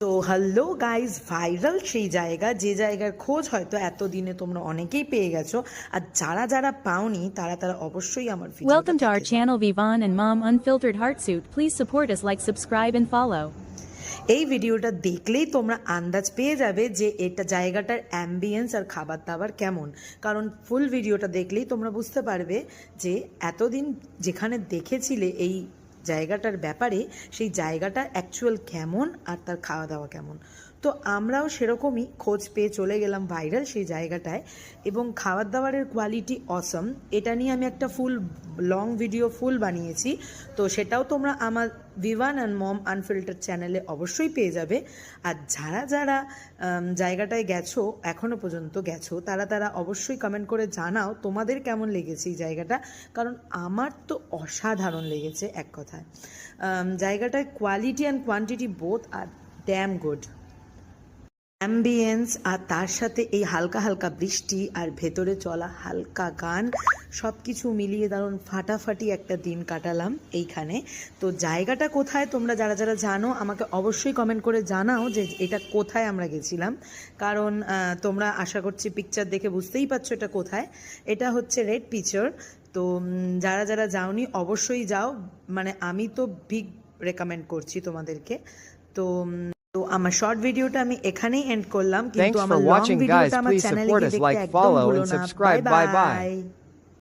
তো hello guys, viral সেই জায়গা যে জায়গার খোঁজ হয়তো এতদিনে তোমরা অনেকেই পেয়ে গেছো, আর যারা যারা পাওনি তারা অবশ্যই আমার ভিডিওটা Welcome to our দেখে channel Vivan and Mom Unfiltered Heartsuit. Please support us, like, subscribe and follow. এই ভিডিওটা দেখলেই তোমরা আন্দাজ পেয়ে যাবে যে এটা জায়গাটার অ্যাম্বিয়েন্স আর খাবার দাবার কেমন। কারণ ফুল ভিডিওটা দেখলেই তোমরা বুঝতে পারবে যে এতদিন যেখানে দেখেছিলে এই জায়গাটার ব্যাপারে সেই জায়গাটা অ্যাকচুয়াল কেমন আর তার খাওয়া দাওয়া কেমন। তো আমরাও সেরকমই খোঁজ পেয়ে চলে গেলাম ভাইরাল সেই জায়গাটায়, এবং খাবার দাবারের কোয়ালিটি অসম। এটা নিয়ে আমি একটা ফুল লং ভিডিও বানিয়েছি, তো সেটাও তোমরা আমার ভিভান অ্যান্ড মম আনফিল্টার চ্যানেলে অবশ্যই পেয়ে যাবে। আর যারা যারা জায়গাটায় গেছো, এখনও পর্যন্ত গেছো, তারা অবশ্যই কমেন্ট করে জানাও তোমাদের কেমন লেগেছে এই জায়গাটা। কারণ আমার তো অসাধারণ লেগেছে এক কথায়। জায়গাটায় quality and quantity both are damn good. Ambience আর তার সাথে এই হালকা হালকা বৃষ্টি আর ভেতরে চলা হালকা গান, সব কিছু মিলিয়ে দারুণ ফাটাফাটি একটা দিন কাটালাম এইখানে। তো জায়গাটা কোথায় তোমরা যারা যারা জানো আমাকে অবশ্যই কমেন্ট করে জানাও যে এটা কোথায় আমরা গেছিলাম। কারণ তোমরা আশা করছি পিকচার দেখে বুঝতেই পারছো এটা কোথায়। এটা হচ্ছে রেড পিকচার। তো যারা যারা যাওনি অবশ্যই যাও, মানে আমি তো বিগ রেকমেন্ড করছি তোমাদেরকে। তো আমার শর্ট ভিডিওটা আমি এখানেই এন্ড করলাম, কিন্তু Thanks আমার for লং watching, guys. ভিডিওটা আমার Please চ্যানেলে support গিয়ে us, দেখতে like, একদম follow, ভুলো and না। subscribe. Bye Bye bye. By.